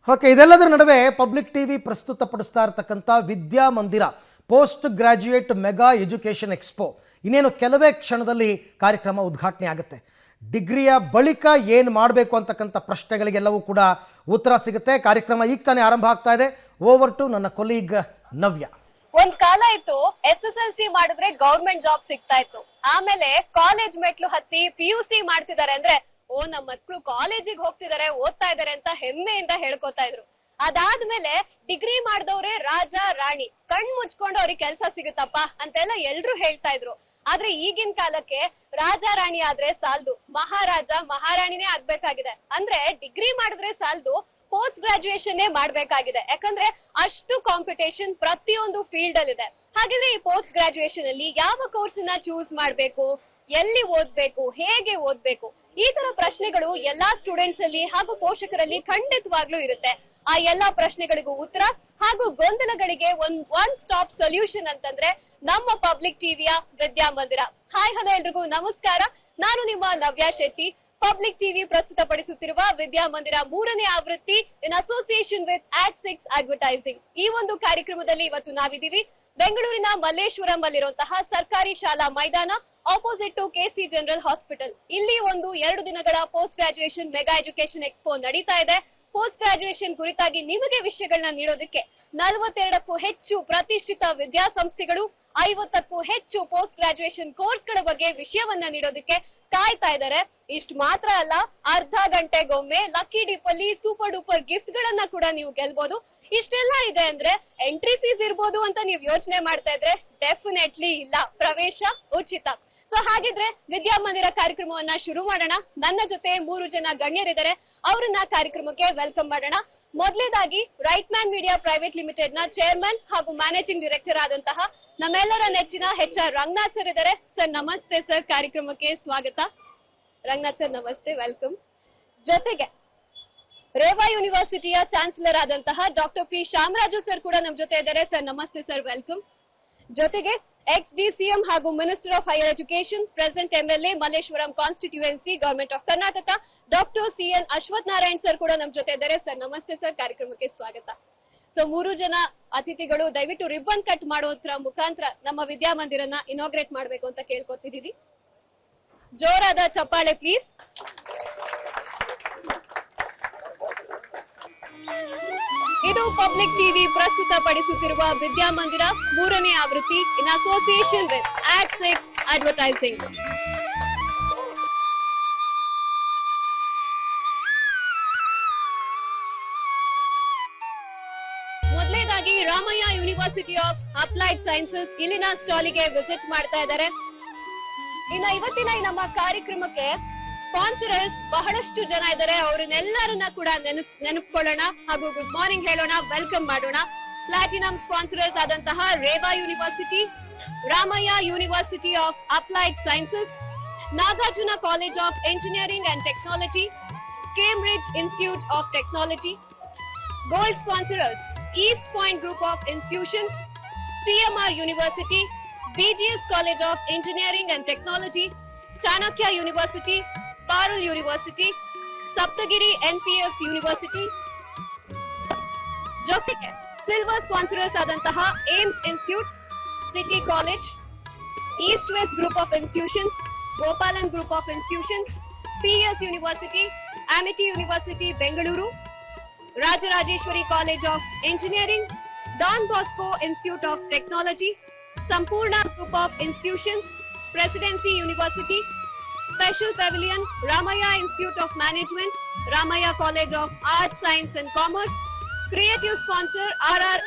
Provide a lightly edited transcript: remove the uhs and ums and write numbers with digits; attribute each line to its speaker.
Speaker 1: Okay, ಇದೆಲ್ಲದರ ನಡುವೆ public TV ಪ್ರಸ್ತುತಪಡಿಸ್ತಾ ಇರತಕ್ಕಂಥ Vidyamandir post graduate mega education expo ಇನ್ನೇನು ಕೆಲವೇ ಕ್ಷಣದಲ್ಲಿ ಕಾರ್ಯಕ್ರಮ ಉದ್ಘಾಟನೆ ಆಗುತ್ತೆ. ಡಿಗ್ರಿಯ ಬಳಿಕ ಏನು ಮಾಡಬೇಕು ಅಂತಕ್ಕಂಥ ಪ್ರಶ್ನೆಗಳಿಗೆಲ್ಲವೂ ಕೂಡ ಉತ್ತರ ಸಿಗುತ್ತೆ. ಕಾರ್ಯಕ್ರಮ ಈಗ ತಾನೇ ಆರಂಭ ಆಗ್ತಾ ಇದೆ. ಓವರ್ ಟು ನನ್ನ ಕೊಲೀಗ್ ನವ್ಯ.
Speaker 2: ಒಂದ್ ಕಾಲ ಇತ್ತು, SSLC ಮಾಡಿದ್ರೆ ಗೌರ್ಮೆಂಟ್ ಜಾಬ್ ಸಿಗ್ತಾ ಇತ್ತು. ಆಮೇಲೆ ಕಾಲೇಜ್ ಮೆಟ್ಲು ಹತ್ತಿ PUC ಮಾಡ್ತಿದ್ದಾರೆ ಅಂದ್ರೆ ನಮ್ಮ ಮಕ್ಕಳು ಕಾಲೇಜಿಗೆ ಹೋಗ್ತಿದ್ದಾರೆ, ಓದ್ತಾ ಇದಾರೆ ಅಂತ ಹೆಮ್ಮೆಯಿಂದ ಹೇಳ್ಕೊತಾ ಇದ್ರು. ಅದಾದ್ಮೇಲೆ ಡಿಗ್ರಿ ಮಾಡಿದವ್ರೆ ರಾಜ ರಾಣಿ, ಕಣ್ ಮುಚ್ಕೊಂಡು ಅವ್ರಿಗೆ ಕೆಲ್ಸ ಸಿಗುತ್ತಪ್ಪ ಅಂತೆಲ್ಲ ಎಲ್ರು ಹೇಳ್ತಾ ಇದ್ರು. ಆದ್ರೆ ಈಗಿನ ಕಾಲಕ್ಕೆ ರಾಜ ರಾಣಿ ಆದ್ರೆ ಸಾಲ್ದು, ಮಹಾರಾಜ ಮಹಾರಾಣಿನೇ ಆಗ್ಬೇಕಾಗಿದೆ. ಅಂದ್ರೆ ಡಿಗ್ರಿ ಮಾಡಿದ್ರೆ ಸಾಲ್ದು, ಪೋಸ್ಟ್ ಗ್ರಾಜುಯೇಷನ್ ಮಾಡ್ಬೇಕಾಗಿದೆ. ಯಾಕಂದ್ರೆ ಅಷ್ಟು ಕಾಂಪಿಟೇಷನ್ ಪ್ರತಿಯೊಂದು ಫೀಲ್ಡ್ ಅಲ್ಲಿ ಇದೆ. ಹಾಗಿದ್ರೆ ಈ ಪೋಸ್ಟ್ ಗ್ರಾಜುಯೇಷನ್ ಅಲ್ಲಿ ಯಾವ ಕೋರ್ಸ್ ನ ಚೂಸ್ ಮಾಡ್ಬೇಕು, ಎಲ್ಲಿ ಓದ್ಬೇಕು, ಹೇಗೆ ಓದ್ಬೇಕು, ಈ ತರ ಪ್ರಶ್ನೆಗಳು ಎಲ್ಲಾ ಸ್ಟೂಡೆಂಟ್ಸ್ ಅಲ್ಲಿ ಹಾಗೂ ಪೋಷಕರಲ್ಲಿ ಖಂಡಿತವಾಗ್ಲೂ ಇರುತ್ತೆ. ಆ ಎಲ್ಲಾ ಪ್ರಶ್ನೆಗಳಿಗೂ ಉತ್ತರ ಹಾಗೂ ಗೊಂದಲಗಳಿಗೆ ಒನ್ ಸ್ಟಾಪ್ ಸೊಲ್ಯೂಷನ್ ಅಂತಂದ್ರೆ ನಮ್ಮ ಪಬ್ಲಿಕ್ ಟಿವಿಯ ವಿದ್ಯಾಮಂದಿರ. ಹಾಯ್ ಹಲೋ ಎಲ್ರಿಗೂ ನಮಸ್ಕಾರ. ನಾನು ನಿಮ್ಮ ನವ್ಯ ಶೆಟ್ಟಿ. ಪಬ್ಲಿಕ್ ಟಿವಿ ಪ್ರಸ್ತುತಪಡಿಸುತ್ತಿರುವ ವಿದ್ಯಾಮಂದಿರ 3ನೇ ಆವೃತ್ತಿ ಇನ್ ಅಸೋಸಿಯೇಷನ್ ವಿತ್ Ad6 ಅಡ್ವರ್ಟೈಸಿಂಗ್. ಈ ಒಂದು ಕಾರ್ಯಕ್ರಮದಲ್ಲಿ ಇವತ್ತು ನಾವಿದ್ದೀವಿ ಬೆಂಗಳೂರಿನ ಮಲ್ಲೇಶ್ವರಂ ಅಲ್ಲಿರುವಂತಹ ಸರ್ಕಾರಿ ಶಾಲಾ ಮೈದಾನ, opposite to KC general hospital. ಇಲ್ಲಿ ಒಂದು 2 ದಿನಗಳ post graduation mega education expo ನಡೀತಾ ಇದೆ. ಪೋಸ್ಟ್ ಗ್ರಾಜುಯೇಷನ್ ಕುರಿತಾಗಿ ನಿಮಗೆ ವಿಷಯಗಳನ್ನ ನೀಡೋದಕ್ಕೆ 42ಕ್ಕೂ ಹೆಚ್ಚು ಪ್ರತಿಷ್ಠಿತ ವಿದ್ಯಾಸಂಸ್ಥೆಗಳು, 50ಕ್ಕೂ ಹೆಚ್ಚು ಪೋಸ್ಟ್ ಗ್ರಾಜುಯೇಷನ್ ಕೋರ್ಸ್ ಗಳ ಬಗ್ಗೆ ವಿಷಯವನ್ನ ನೀಡೋದಕ್ಕೆ ಕಾಯ್ತಾ ಇದ್ದಾರೆ. ಇಷ್ಟು ಮಾತ್ರ ಅಲ್ಲ, ಅರ್ಧ ಗಂಟೆಗೊಮ್ಮೆ ಲಕ್ಕಿ ಡಿಪ್ ಅಲ್ಲಿ ಸೂಪರ್ ಡೂಪರ್ ಗಿಫ್ಟ್ ಗಳನ್ನ ಕೂಡ ನೀವು ಗೆಲ್ಬಹುದು. ಇಷ್ಟೆಲ್ಲ ಇದೆ ಅಂದ್ರೆ ಎಂಟ್ರಿ ಫೀಸ್ ಇರ್ಬೋದು ಅಂತ ನೀವು ಯೋಚನೆ ಮಾಡ್ತಾ ಇದ್ರೆ ಡೆಫಿನೆಟ್ಲಿ ಇಲ್ಲ, ಪ್ರವೇಶ ಉಚಿತ. ಸೊ ಹಾಗಿದ್ರೆ ವಿದ್ಯಾಮಂದಿರ ಕಾರ್ಯಕ್ರಮವನ್ನ ಶುರು ಮಾಡೋಣ. ನನ್ನ ಜೊತೆ 3 ಜನ ಗಣ್ಯರಿದ್ದಾರೆ, ಅವರನ್ನ ಕಾರ್ಯಕ್ರಮಕ್ಕೆ ವೆಲ್ಕಮ್ ಮಾಡೋಣ. ಮೊದಲೇದಾಗಿ right man media private limited ನ ಚೇರ್ಮನ್ ಹಾಗೂ ಮ್ಯಾನೇಜಿಂಗ್ ಡೈರೆಕ್ಟರ್ ಆದಂತಹ ನಮ್ಮೆಲ್ಲರ ನೆಚ್ಚಿನ HR ರಂಗನಾಥ್ ಸರ್ ಇದ್ದಾರೆ. ಸರ್ ನಮಸ್ತೆ ಸರ್, ಕಾರ್ಯಕ್ರಮಕ್ಕೆ ಸ್ವಾಗತ. ರಂಗನಾಥ್ ಸರ್ ನಮಸ್ತೆ, ವೆಲ್ಕಮ್. ಜೊತೆಗೆ ರೇವಾ ಯೂನಿವರ್ಸಿಟಿಯ ಚಾನ್ಸಲರ್ ಆದಂತಹ ಡಾಕ್ಟರ್ P ಶಾಮರಾಜು ಸರ್ ಕೂಡ ನಮ್ ಜೊತೆ ಇದ್ದಾರೆ. ಸರ್ ನಮಸ್ತೆ ಸರ್, ವೆಲ್ಕಮ್. ಜೊತೆಗೆ ex-DCM ಹಾಗೂ minister of higher education, present MLA Malleshwaram constituency, government of Karnataka, doctor CN Ashwath Narayan sir ಕೂಡ ನಮ್ ಜೊತೆ ಇದ್ದಾರೆ. ಸರ್ ನಮಸ್ತೆ ಸರ್, ಕಾರ್ಯಕ್ರಮಕ್ಕೆ ಸ್ವಾಗತ. ಸೊ 3 ಜನ ಅತಿಥಿಗಳು ದಯವಿಟ್ಟು ರಿಬ್ಬನ್ ಕಟ್ ಮಾಡೋದ್ರ ಮುಖಾಂತರ ನಮ್ಮ ವಿದ್ಯಾಮಂದಿರನ್ನ ಇನಾಗ್ರೇಟ್ ಮಾಡ್ಬೇಕು ಅಂತ ಕೇಳ್ಕೊತಿದೀವಿ. ಜೋರಾದ ಚಪ್ಪಾಳೆ ಪ್ಲೀಸ್. ಇದು ಪಬ್ಲಿಕ್ ಟಿವಿ ಪ್ರಸ್ತುತಪಡಿಸುತ್ತಿರುವ ವಿದ್ಯಾಮಂದಿರ 3ನೇ ಆವೃತ್ತಿ ಇನ್ ಅಸೋಸಿಯೇಷನ್ ವಿತ್ Ad6 ಅಡ್ವರ್ಟೈಸಿಂಗ್. ಮೊದಲನೇದಾಗಿ Ramaiah university of applied sciences ಇಲ್ಲಿನ ಸ್ಟಾಲಿಗೆ ವಿಸಿಟ್ ಮಾಡ್ತಾ ಇದ್ದಾರೆ. ಇನ್ನ ಇವತ್ತಿನ ಈ ನಮ್ಮ ಕಾರ್ಯಕ್ರಮಕ್ಕೆ ಸ್ಪಾನ್ಸರರ್ಸ್ ಬಹಳಷ್ಟು ಜನ ಇದ್ದಾರೆ. ಅವ್ರನ್ನೆಲ್ಲರನ್ನ ಕೂಡ ನೆನಪಿಕೊಳ್ಳೋಣ ಹಾಗೂ ಗುಡ್ ಮಾರ್ನಿಂಗ್ ಹೇಳೋಣ, ವೆಲ್ಕಮ್ ಮಾಡೋಣ. ಪ್ಲಾಟಿನಂ ಸ್ಪಾನ್ಸರರ್ಸ್ ಆದಂತಹ Reva university, Ramaiah university of applied sciences, Nagarjuna college of engineering and technology, Cambridge institute of technology. Gold sponsors East Point group of institutions, CMR university, BGS college of engineering and technology, Chanakya university, Parul university, Saptagiri NPS university. ಜೊತೆಗೆ silver sponsors ಆದಂತಹ AIMS institutes, city college, East West group of institutions, Gopalan group of institutions, PS university, Amity university Bengaluru, Rajarajeshwari college of engineering, Don Bosco institute of technology, Sampoorna group of institutions, presidency university, special pavilion, Ramaiah institute of management, Ramaiah college of arts, science and commerce. Creative sponsor RR